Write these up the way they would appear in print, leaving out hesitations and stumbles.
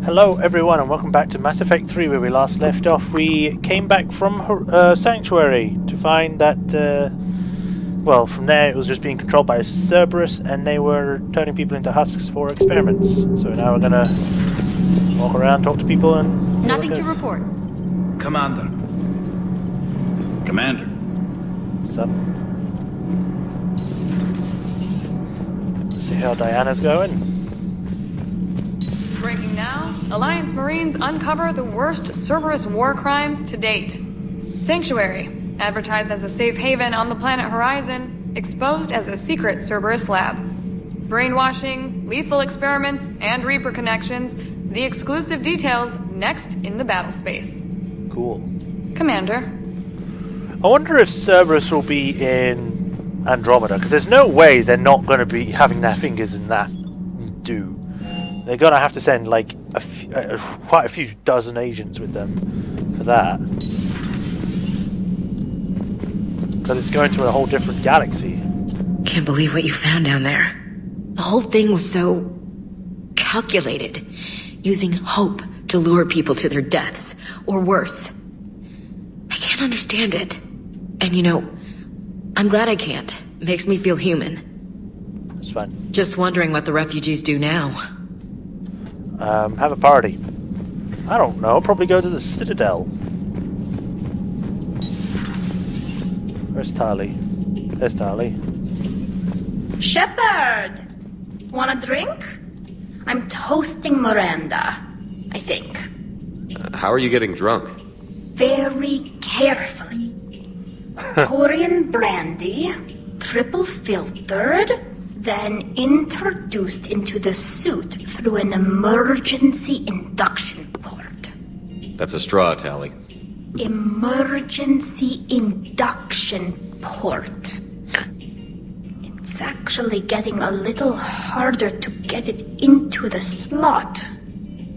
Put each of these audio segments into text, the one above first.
Hello everyone and welcome back to Mass Effect 3 where we last left off. We came back from Sanctuary to find that, well, from there it was just being controlled by Cerberus and they were turning people into husks for experiments. So now we're gonna walk around, talk to people and... Nothing to report. Commander. Commander. What's up? Let's see how Diana's going. Breaking now, Alliance Marines uncover the worst Cerberus war crimes to date. Sanctuary, advertised as a safe haven on the planet Horizon, exposed as a secret Cerberus lab. Brainwashing, lethal experiments, and Reaper connections, the exclusive details next in the battle space. Cool. Commander. I wonder if Cerberus will be in Andromeda, because there's no way they're not going to be having their fingers in that do. They're gonna have to send like quite a few dozen agents with them for that, because it's going to a whole different galaxy. Can't believe what you found down there. The whole thing was so calculated, using hope to lure people to their deaths, or worse. I can't understand it. And you know, I'm glad I can't. It makes me feel human. It's fine. Just wondering what the refugees do now. Have a party. I don't know, probably go to the Citadel. Where's Tali? There's Tali. Shepard! Want a drink? I'm toasting Miranda, I think. How are you getting drunk? Very carefully. Taurian brandy, triple filtered, then introduced into the suit through an emergency induction port. That's a straw, Tally. Emergency induction port. It's actually getting a little harder to get it into the slot.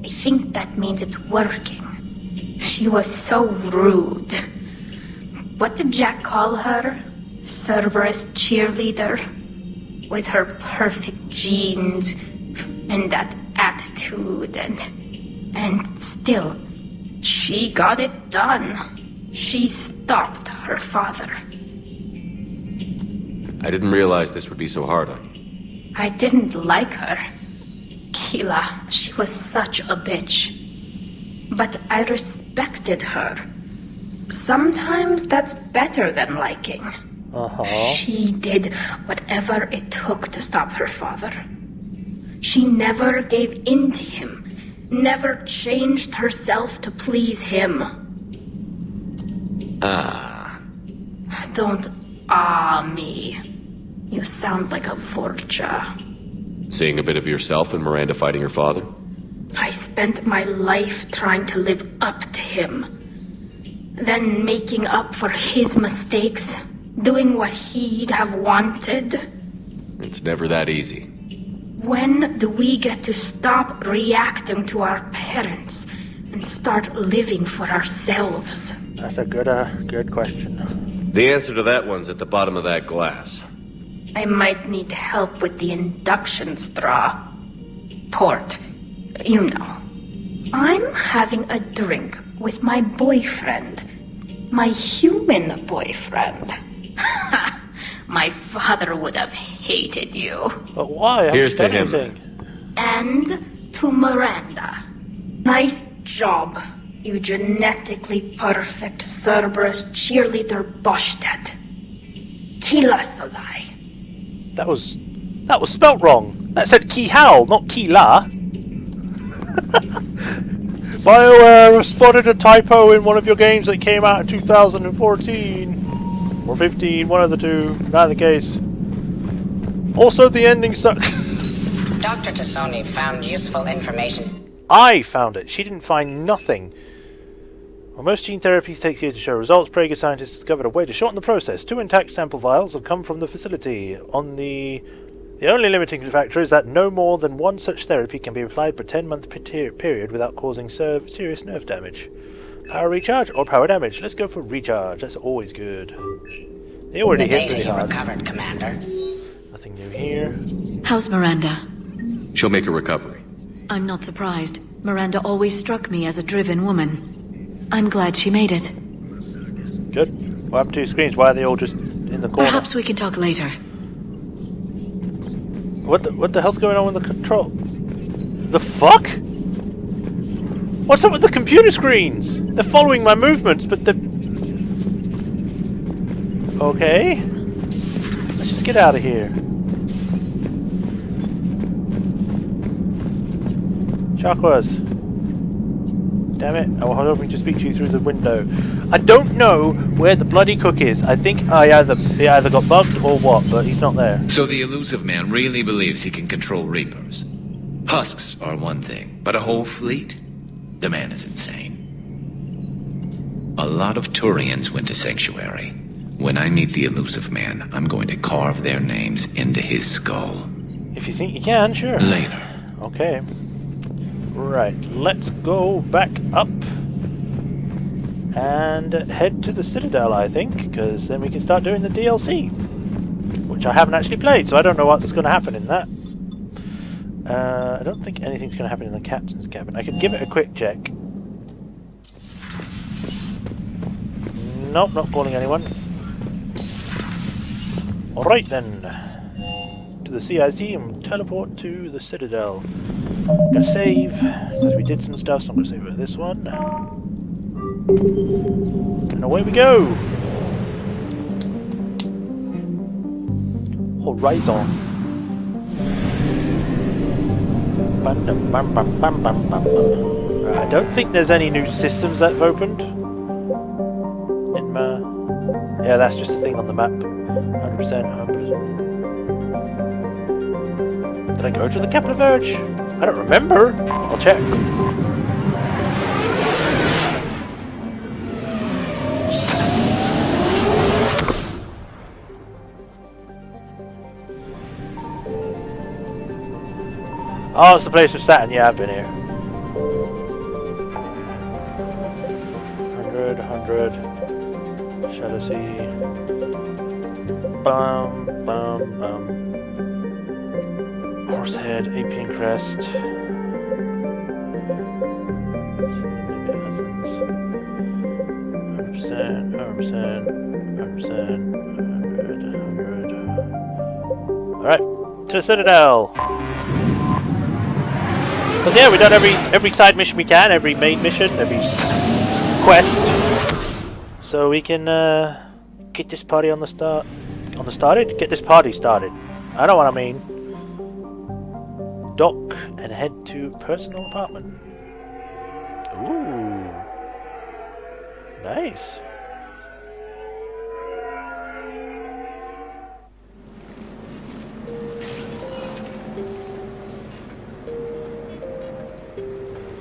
I think that means it's working. She was so rude. What did Jack call her? Cerberus cheerleader? With her perfect genes and that attitude and still, she got it done. She stopped her father. I didn't realize this would be so hard on you. I didn't like her. Keela, she was such a bitch. But I respected her. Sometimes that's better than liking. She did whatever it took to stop her father. She never gave in to him, never changed herself to please him. Don't me. You sound like a Vorcha. Seeing a bit of yourself in Miranda fighting her father? I spent my life trying to live up to him. Then making up for his mistakes. Doing what he'd have wanted. It's never that easy. When do we get to stop reacting to our parents and start living for ourselves? That's a good question. The answer to that one's at the bottom of that glass. I might need help with the induction straw. Port. You know. I'm having a drink with my boyfriend. My human boyfriend. My father would have hated you. But why? Here's to him. And to Miranda. Nice job, you genetically perfect Cerberus cheerleader Boshtet. Kila Solai. That was spelt wrong. That said Kihal, not Kila. BioWare spotted a typo in one of your games that came out in 2014. Or 15, one of the two, not the case. Also, the ending sucks. Dr. Tassoni found useful information. I found it. She didn't find nothing. While most gene therapies take years to show results, Prager scientists discovered a way to shorten the process. 2 intact sample vials have come from the facility. The only limiting factor is that no more than one such therapy can be applied per 10-month period without causing serious nerve damage. Power recharge or power damage? Let's go for recharge. That's always good. They already hit pretty hard. Recovered, Commander. Nothing new here. How's Miranda? She'll make a recovery. I'm not surprised. Miranda always struck me as a driven woman. I'm glad she made it. Good. What happened to your screens? Why are they all just in the corner? Perhaps we can talk later. What the hell's going on with the control? The fuck? What's up with the computer screens? They're following my movements, but they're... Okay. Let's just get out of here. Chakras. Damn it. I was hoping to speak to you through the window. I don't know where the bloody cook is. I think he either got bugged or what, but he's not there. So the elusive man really believes he can control Reapers. Husks are one thing, but a whole fleet? The man is insane. A lot of Turians went to Sanctuary. When I meet the elusive man, I'm going to carve their names into his skull. If you think you can, sure. Later. Okay. Right, let's go back up and head to the Citadel, I think, because then we can start doing the DLC, which I haven't actually played, so I don't know what's going to happen in that. I don't think anything's going to happen in the captain's cabin. I could give it a quick check. Nope, not calling anyone. Alright then. To the CIC and teleport to the Citadel. I'm gonna save, because we did some stuff, so I'm gonna save with this one. And away we go! Horizon. I don't think there's any new systems that have opened. Yeah, that's just a thing on the map. 100%. Did I go to the Capital Verge? I don't remember. I'll check. Oh, it's the place with Saturn. Yeah, I've been here. 100. Shall I see? Bum. Horsehead, Apian Crest. 100%. Alright, to the Citadel. Because yeah, we've done every side mission we can, every main mission, every quest. So we can get this party on the start. Get this party started. I know what I mean. Dock and head to personal apartment. Ooh, nice.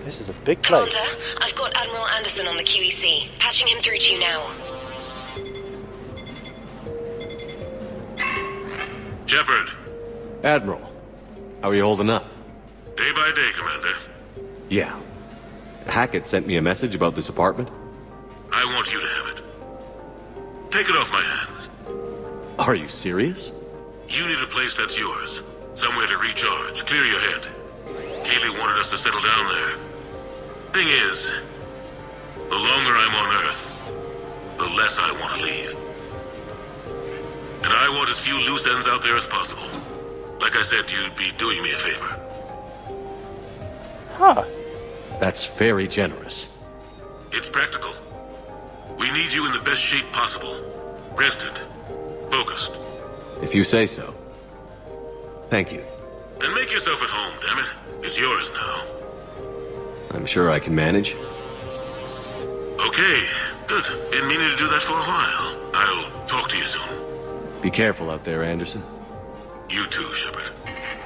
This is a big place. Commander, I've got Admiral Anderson on the QEC. Patching him through to you now. Shepard. Admiral, how are you holding up? Day by day, Commander. Yeah. Hackett sent me a message about this apartment. I want you to have it. Take it off my hands. Are you serious? You need a place that's yours. Somewhere to recharge, clear your head. Kaylee wanted us to settle down there. Thing is, the longer I'm on Earth, the less I want to leave. And I want as few loose ends out there as possible. Like I said, you'd be doing me a favor. Huh. That's very generous. It's practical. We need you in the best shape possible. Rested. Focused. If you say so. Thank you. And make yourself at home, damn it. It's yours now. I'm sure I can manage. Okay, good. Been meaning to do that for a while. I'll talk to you soon. Be careful out there, Anderson. You too, Shepard.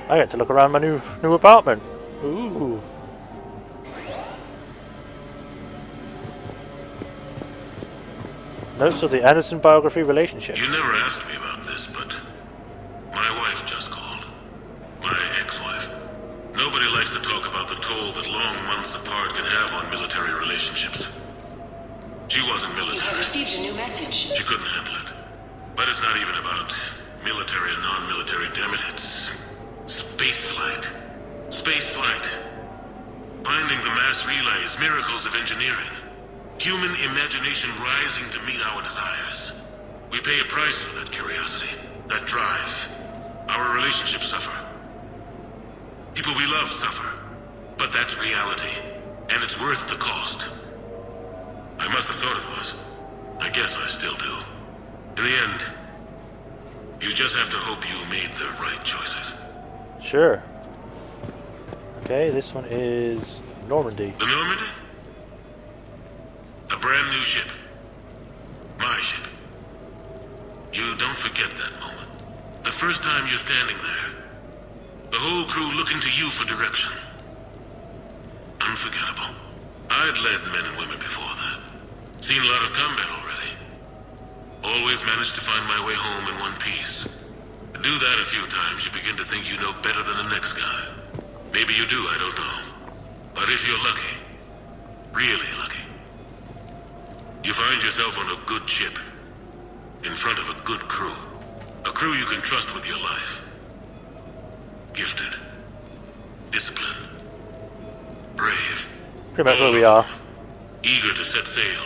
I get to look around my new apartment. Ooh. Notes of the Anderson biography relationship. You never asked me about this, but my wife just called. My ex-wife. Nobody likes to talk about the toll that long months apart can have on military relationships. She wasn't You military. have received a new message. She couldn't handle it. But it's not even about military and non-military, damn it. It's spaceflight. Spaceflight. Finding the mass relays, miracles of engineering. Human imagination rising to meet our desires. We pay a price for that curiosity, that drive. Our relationships suffer. People we love suffer. But that's reality, and it's worth the cost. I must have thought it was. I guess I still do. In the end, you just have to hope you made the right choices. Sure. Okay, this one is Normandy. The Normandy? A brand new ship. My ship. You don't forget that moment. The first time you're standing there. The whole crew looking to you for direction. Unforgettable. I'd led men and women before that. Seen a lot of combat already. Always managed to find my way home in one piece. Do that a few times, you begin to think you know better than the next guy. Maybe you do, I don't know. But if you're lucky, really lucky, you find yourself on a good ship, in front of a good crew. A crew you can trust with your life. Gifted. Disciplined. Brave. Pretty much where we are. Eager to set sail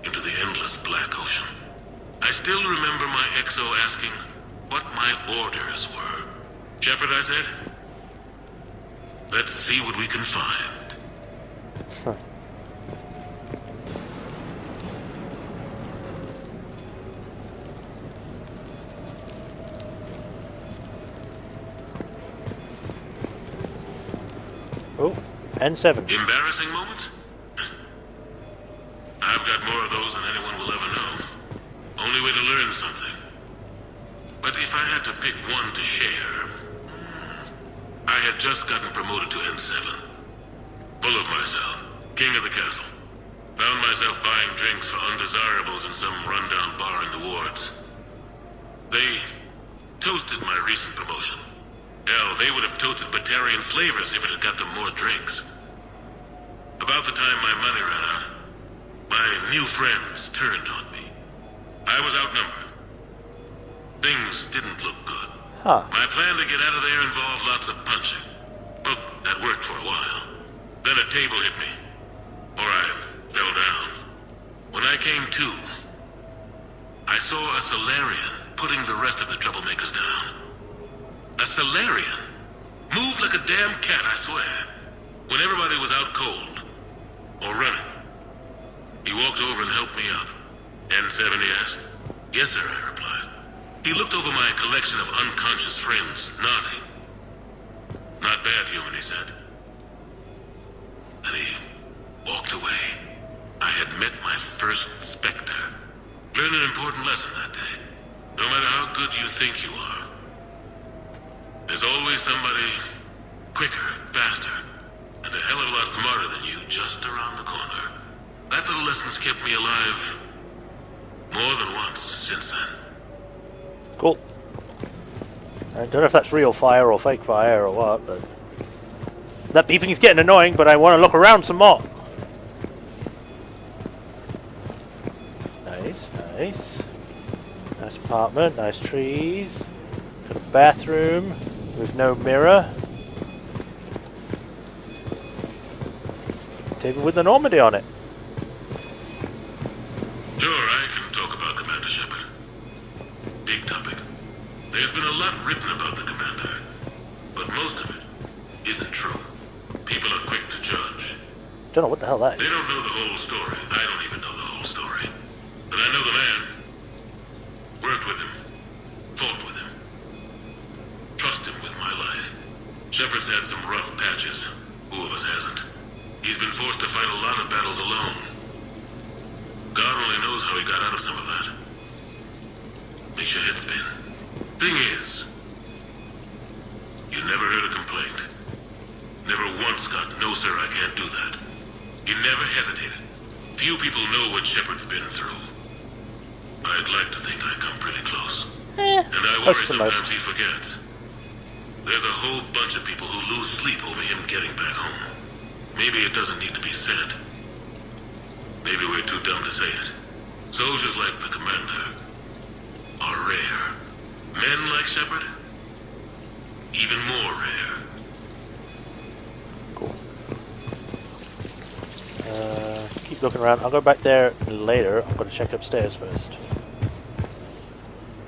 into the endless black ocean. I still remember my XO asking what my orders were. Shepard, I said, let's see what we can find. Huh. Oh, N7. Embarrassing moments? I've got more of those than anyone will ever know. Only way to learn something. But if I had to pick one to share, I had just gotten promoted to N7. Full of myself. King of the castle. Found myself buying drinks for undesirables in some rundown bar in the wards. They toasted my recent promotion. Hell, they would have toasted Batarian slavers if it had got them more drinks. About the time my money ran out, my new friends turned on me. I was outnumbered. Things didn't look good. Huh. My plan to get out of there involved lots of punching. Well, that worked for a while. Then a table hit me. Or I fell down. When I came to, I saw a Solarian putting the rest of the troublemakers down. A Solarian? Moved like a damn cat, I swear. When everybody was out cold. Or running. He walked over and helped me up. N7, he asked. Yes, sir, I replied. He looked over my collection of unconscious friends, nodding. Not bad, human, he said. Then he walked away. I had met my first Spectre. Learned an important lesson that day. No matter how good you think you are, there's always somebody quicker, faster, and a hell of a lot smarter than you just around the corner. That little lesson's kept me alive more than once since then. Cool. I don't know if that's real fire or fake fire or what, but that beeping is getting annoying, but I want to look around some more. Nice, nice. Nice apartment, nice trees. Got a bathroom with no mirror. Table with the Normandy on it. Sure, I can talk about Commander Shepard. Big topic. There's been a lot written about the Commander, but most of it isn't true. People are quick to judge. Don't know what the hell that is. They don't know the whole story. I don't even know the whole story. But I know the man. Worked with him. Fought with him. Trust him with my life. Shepard's had some rough patches. Who of us hasn't? He's been forced to fight a lot of battles alone. God only knows how he got out of some of that. Makes your head spin. Thing is, you never heard a complaint. Never once got, no sir, I can't do that. He never hesitated. Few people know what Shepard's been through. I'd like to think I come pretty close. And I worry sometimes he forgets. There's a whole bunch of people who lose sleep over him getting back home. Maybe it doesn't need to be said. Maybe we're too dumb to say it. Soldiers like the Commander are rare. Men like Shepard, even more rare. Cool. keep looking around. I'll go back there later. I'm going to check upstairs first.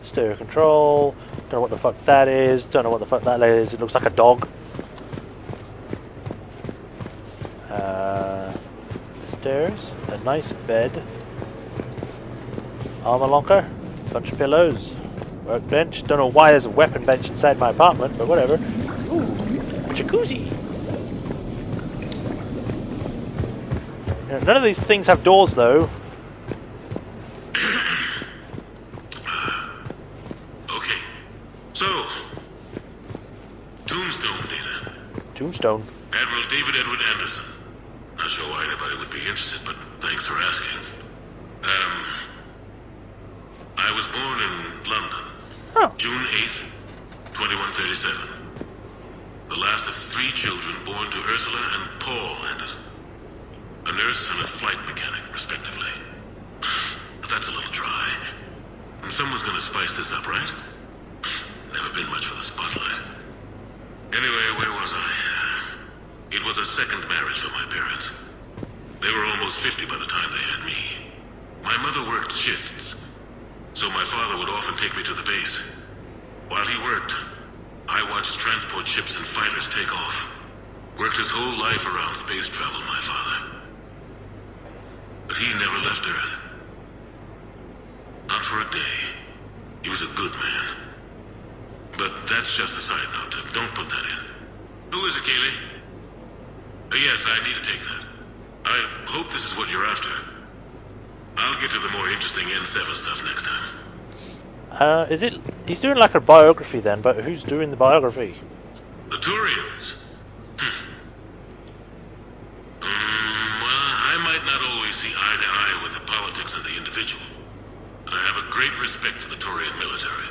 Stereo control. Don't know what the fuck that is. Don't know what the fuck that is. It looks like a dog. Stairs. A nice bed. Armor locker. Bunch of pillows. Workbench. Don't know why there's a weapon bench inside my apartment, but whatever. Ooh, a jacuzzi. You know, none of these things have doors, though. Okay. So, Tombstone data. Tombstone. Admiral David Edward Anderson. Not sure why anybody would be interested, but thanks for asking. I was born in London. Oh. June 8th, 2137. The last of 3 children born to Ursula and Paul Anderson. A nurse and a flight mechanic, respectively. But that's a little dry. And someone's gonna spice this up, right? Never been much for the spotlight. Anyway, where was I? It was a second marriage for my parents. They were almost 50 by the time they had me. My mother worked shifts, so my father would often take me to the base. While he worked, I watched transport ships and fighters take off. Worked his whole life around space travel, my father. But he never left Earth. Not for a day. He was a good man. But that's just a side note. Don't put that in. Who is it, Kaylee? Yes, I need to take that. I hope this is what you're after. I'll get to the more interesting N7 stuff next time. Is it... He's doing like a biography then, but who's doing the biography? The Turians. Well, I might not always see eye to eye with the politics and the individual, but I have a great respect for the Turian military.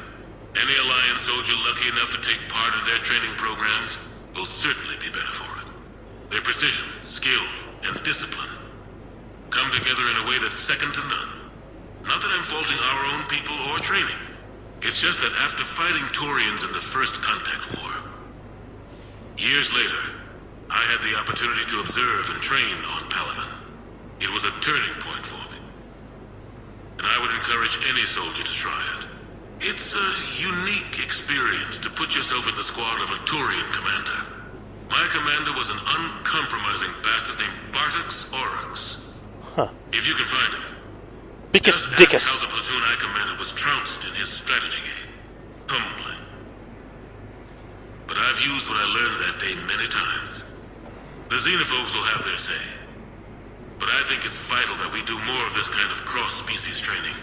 Any Alliance soldier lucky enough to take part in their training programs will certainly be better for it. Their precision, skill, and discipline come together in a way that's second to none. Not that I'm faulting our own people or training. It's just that after fighting Turians in the First Contact War, years later, I had the opportunity to observe and train on Palaven. It was a turning point for me. And I would encourage any soldier to try it. It's a unique experience to put yourself in the squad of a Turian commander. My commander was an uncompromising bastard named Bartux Oryx. Huh. If you can find him. Dickus Just Dickus. ask how the platoon I commanded was trounced in his strategy game. Humbly. But I've used what I learned that day many times. The xenophobes will have their say. But I think it's vital that we do more of this kind of cross-species training.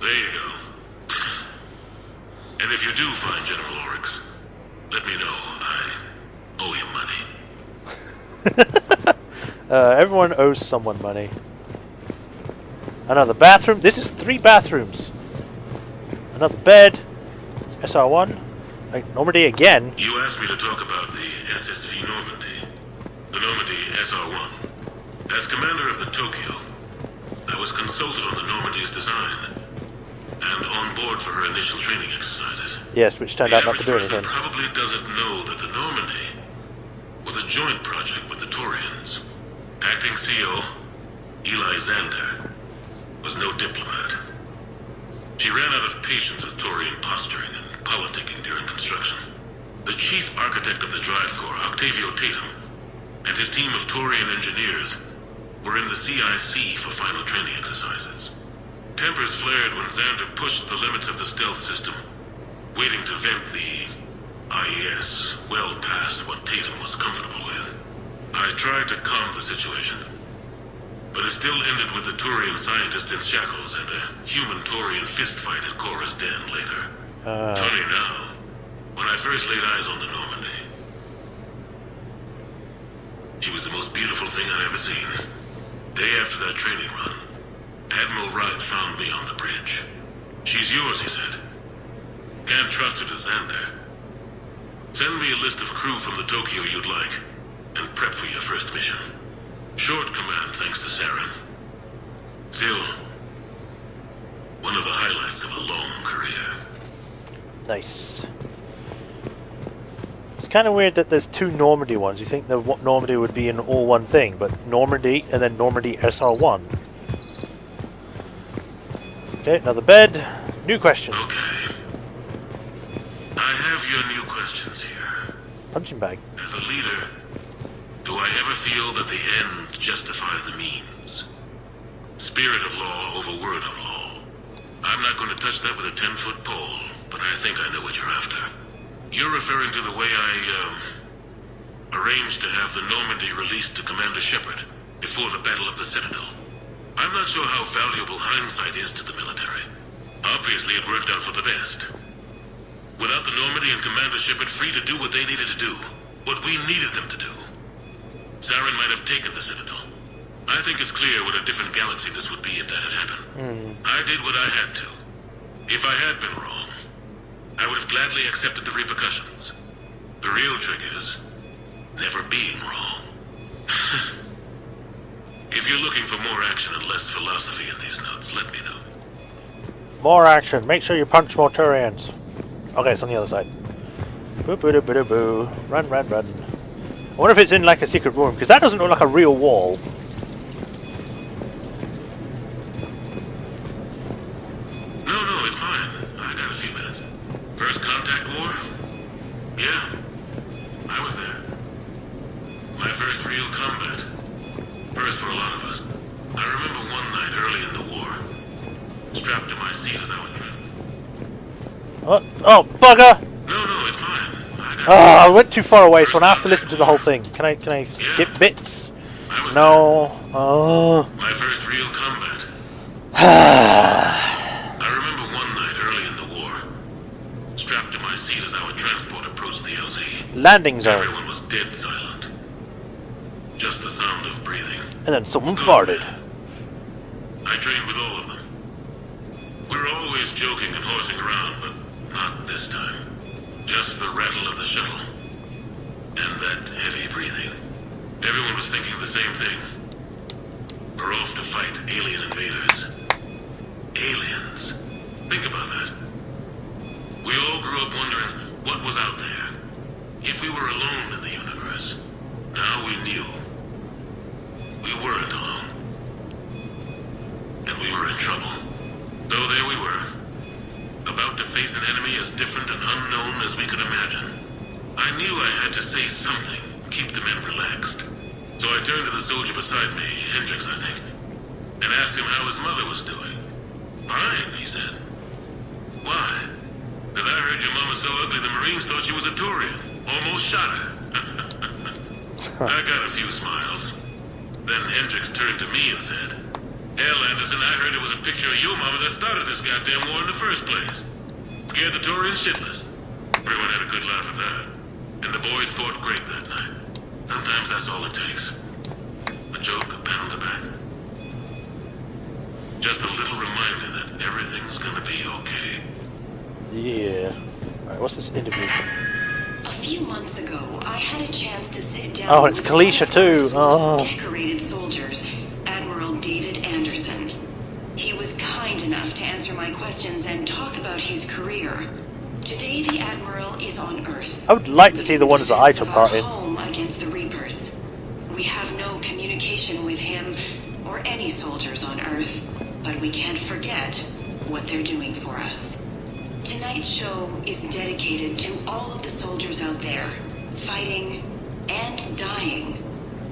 There you go. And if you do find General Oryx, let me know. I owe you money. Everyone owes someone money. Another bathroom. This is 3 bathrooms. Another bed. SR1. Normandy again. You asked me to talk about the SSV Normandy. The Normandy SR1. As commander of the Tokyo, I was consulted on the Normandy's design and on board for her initial training exercises. Yes, which turned out not to do anything. The average person probably doesn't know that the Normandy was a joint project with the Turians. Acting CO, Eli Xander, was no diplomat. She ran out of patience with Turian posturing and politicking during construction. The chief architect of the Drive Corps, Octavio Tatum, and his team of Turian engineers were in the CIC for final training exercises. Tempers flared when Xander pushed the limits of the stealth system, waiting to vent the IES well past what Tatum was comfortable with. I tried to calm the situation, but it still ended with the Turian scientist in shackles and a human Turian fistfight at Cora's den later. Funny now, when I first laid eyes on the Normandy, she was the most beautiful thing I'd ever seen. Day after that training run, Admiral Wright found me on the bridge. She's yours, he said. Can't trust her to Xander. Send me a list of crew from the Tokyo you'd like, and prep for your first mission. Short command thanks to Saren. Still, one of the highlights of a long career. Nice. kind of weird that there's two Normandy ones. You think that what Normandy would be in all one thing, but Normandy and then Normandy SR1. Okay, another bed. New question. Okay. I have your new questions here. Punching bag. As a leader, do I ever feel that the end justify the means? Spirit of law over word of law. I'm not going to touch that with a 10-foot pole, but I think I know what you're after. You're referring to the way I, arranged to have the Normandy released to Commander Shepard before the Battle of the Citadel. I'm not sure how valuable hindsight is to the military. Obviously, it worked out for the best. Without the Normandy and Commander Shepard free to do what they needed to do, what we needed them to do, Saren might have taken the Citadel. I think it's clear what a different galaxy this would be if that had happened. I did what I had to. If I had been wrong, I would have gladly accepted the repercussions. The real trick is never being wrong. If you're looking for more action and less philosophy in these notes, let me know. More action. Make sure you punch more Turians. Okay, it's on the other side. Boo boo boo boo boo. Run, run, run. I wonder if it's in like a secret room, because that doesn't look like a real wall. No, it's fine. I got a few minutes. First contact war? Yeah, I was there. My first real combat. First for a lot of us. I remember one night early in the war, strapped to my seat as I was driven. Oh, bugger! No, it's fine. I went too far away, so I have to listen to the whole thing. Can I skip bits? No. My first real combat. I remember one night early in the war, strapped to my seat as our transport approached the LZ. Landing zone. Everyone was dead silent. Just the sound of breathing. And then someone farted. I trained with all of them. We were always joking and horsing around, but not this time. Just the rattle of the shuttle. And that heavy breathing. Everyone was thinking of the same thing. We're off to fight alien invaders. Aliens. Think about that. We all grew up wondering what was out there. If we were alone in the universe. Now we knew. We weren't alone. And we were in trouble. So there we were. About to face an enemy as different and unknown as we could imagine. I knew I had to say something, keep the men relaxed. So I turned to the soldier beside me, Hendricks I think, and asked him how his mother was doing. Fine, he said. Why? Because I heard your mama so ugly the Marines thought she was a Turian. Almost shot her. I got a few smiles. Then Hendricks turned to me and said, Hell, Anderson, I heard it was a picture of your mama that started this goddamn war in the first place. Scared the Turians shitless. Everyone had a good laugh at that. And the boys fought great that night. Sometimes that's all it takes. A joke, a pat on the back. Just a little reminder that everything's gonna be okay. Yeah. Alright, what's this interview? A few months ago, I had a chance to sit down. Oh, it's Kalisha too. Oh. Decorated soldiers, Admiral David Anderson. He was kind enough to answer my questions and talk about his career. Today, the Admiral is on Earth. I would like to see the ones that I took part in. Home against the Reapers. We have no communication with him or any soldiers on Earth, but we can't forget what they're doing for us. Tonight's show is dedicated to all of the soldiers out there, fighting and dying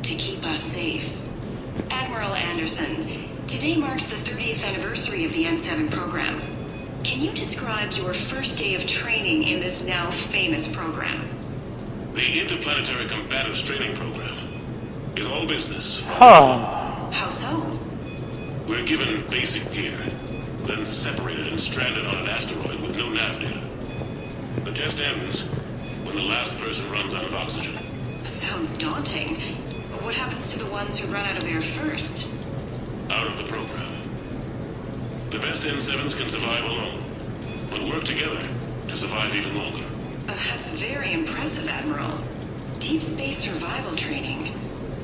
to keep us safe. Admiral Anderson, today marks the 30th anniversary of the N7 program. Can you describe your first day of training in this now famous program? The Interplanetary Combatives Training Program is all business. How so? We're given basic gear, then separated and stranded on an asteroid with no nav data. The test ends when the last person runs out of oxygen. Sounds daunting. What happens to the ones who run out of air first? Out of the program. The best N7s can survive alone, but work together to survive even longer. That's very impressive, Admiral. Deep space survival training.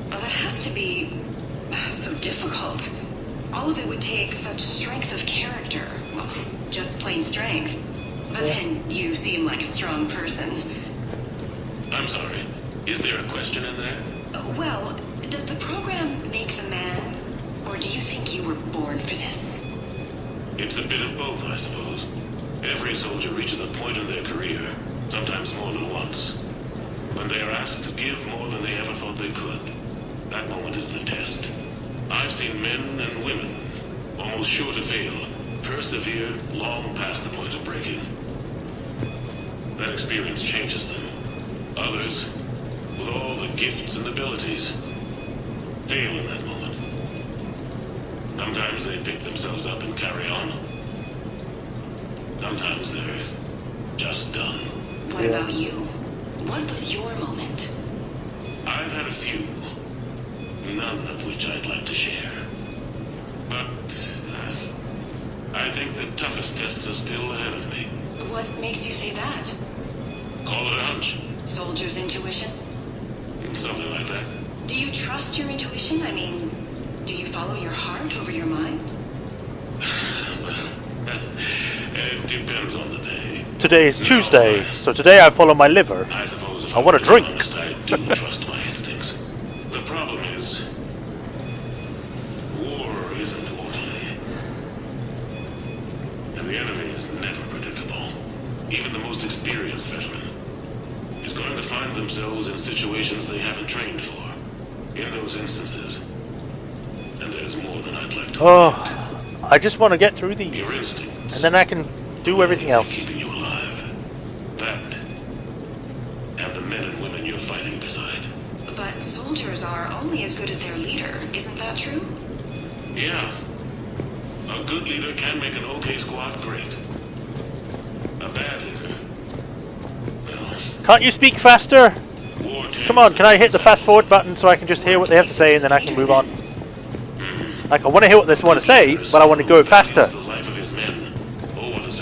Well, that has to be so difficult. All of it would take such strength of character. Well, just plain strength. But then you seem like a strong person. I'm sorry. Is there a question in there? Well, does the program make the man? Or do you think you were born for this? It's a bit of both, I suppose. Every soldier reaches a point in their career, sometimes more than once, when they are asked to give more than they ever thought they could. That moment is the test. I've seen men and women, almost sure to fail, persevere long past the point of breaking. That experience changes them. Others, with all the gifts and abilities, fail in that moment. Sometimes they pick themselves up and carry on. Sometimes they're just done. What about you? What was your moment? I've had a few, none of which I'd like to share. But I think the toughest tests are still ahead of me. What makes you say that? Call it a hunch. Soldier's intuition? Something like that. Do you trust your intuition? I mean, do you follow your heart over your mind? Well, it depends on the day. Today is Tuesday, so today I follow my liver. I suppose if I want a drink. Honest, I do trust my instincts. The problem is, war isn't orderly. And the enemy is never predictable. Even the most experienced veteran is going to find themselves in situations they haven't trained for. In those instances. And there's more than I'd like to Oh, I just want to get through these. Your instincts. And then I can do everything else. Keeping you alive. That. And the men and women you're fighting beside. But soldiers are only as good as their leader. Isn't that true? Yeah. A good leader can make an okay squad great. A bad leader, well... Can't you speak faster? Come on, can I hit the fast forward button so I can just hear what they have to say and then I can move on? Like, I want to hear what they want to say, but I want to go faster.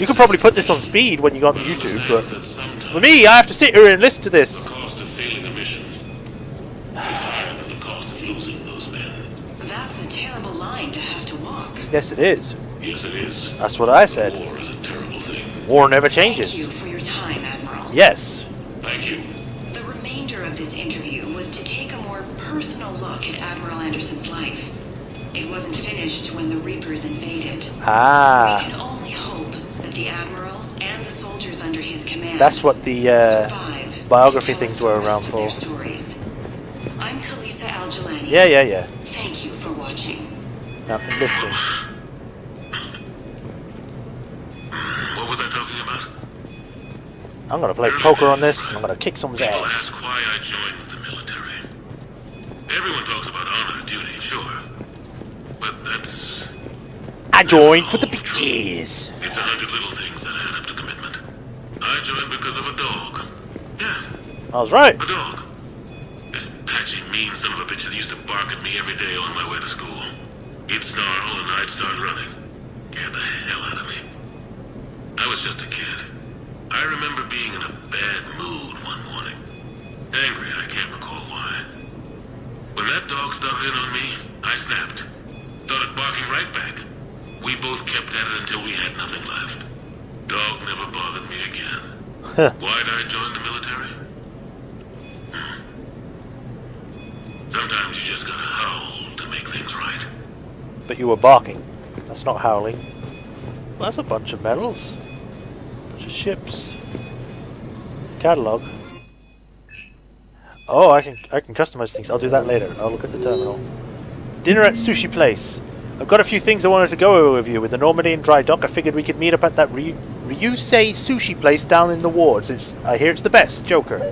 You could probably put this on speed when you go on YouTube, but for me, I have to sit here and listen to this. The cost of failing a mission is higher than the cost of losing those men. That's a terrible line to have to walk. Yes, it is. Yes, it is. That's what I said. War is a terrible thing. War never changes. Thank you for your time, Admiral. Yes. Thank you. The remainder of this interview was to take a more personal look at Admiral Anderson's life. It wasn't finished when the Reapers invaded. Ah. We can only hope that the Admiral and the soldiers under his command That's what the biography things were around for. I'm Khaleesa Al-Jalani. Yeah. Thank you for watching. Now, listening. What was I talking about? I'm gonna play poker on this, and I'm gonna kick someone's People ass. ask why I joined the military. Everyone talks about honor, duty, sure. But that's... I joined for the bitches. It's 100 little things that add up to commitment. I joined because of a dog. Yeah, I was right. a dog. This patchy, mean son of a bitch that used to bark at me every day on my way to school. He'd snarl and I'd start running. Scared the hell out of me. I was just a kid. I remember being in a bad mood one morning. Angry, I can't recall why. When that dog started in on me, I snapped. Started barking right back. We both kept at it until we had nothing left. Dog never bothered me again. Why'd I join the military? Sometimes you just gotta howl to make things right. But you were barking. That's not howling. Well, that's a bunch of medals. Bunch of ships. Catalog. Oh, I can customize things. I'll do that later. I'll look at the terminal. Dinner at Sushi Place. I've got a few things I wanted to go over with you. With the Normandy and Dry Dock, I figured we could meet up at that Ryusei Sushi Place down in the wards. I hear it's the best. Joker.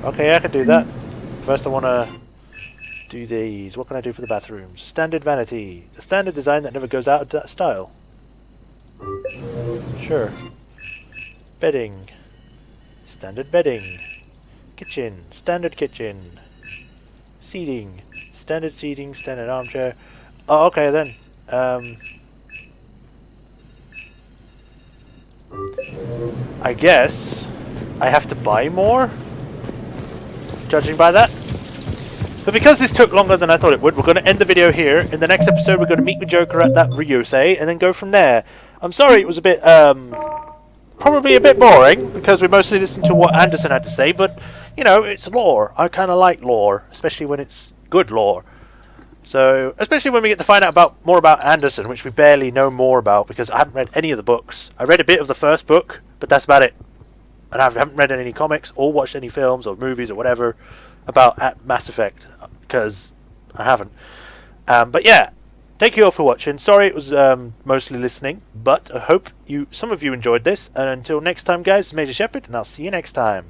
Okay, I can do that. First I want to do these. What can I do for the bathrooms? Standard vanity. A standard design that never goes out of style. Sure. Bedding. Standard bedding. Kitchen. Standard kitchen. Seating. Standard seating. Standard armchair. Oh, okay then. I guess I have to buy more? Judging by that. But because this took longer than I thought it would, we're going to end the video here. In the next episode, we're going to meet with Joker at that Ryusei, and then go from there. I'm sorry it was a bit probably a bit boring, because we mostly listen to what Anderson had to say, but, you know, it's lore. I kind of like lore, especially when it's good lore. So, especially when we get to find out more about Anderson, which we barely know more about, because I haven't read any of the books. I read a bit of the first book, but that's about it. And I haven't read any comics, or watched any films, or movies, or whatever, about Mass Effect, because I haven't. But yeah, thank you all for watching. Sorry it was mostly listening, but I hope some of you enjoyed this. And until next time, guys, it's Majorshepard, and I'll see you next time.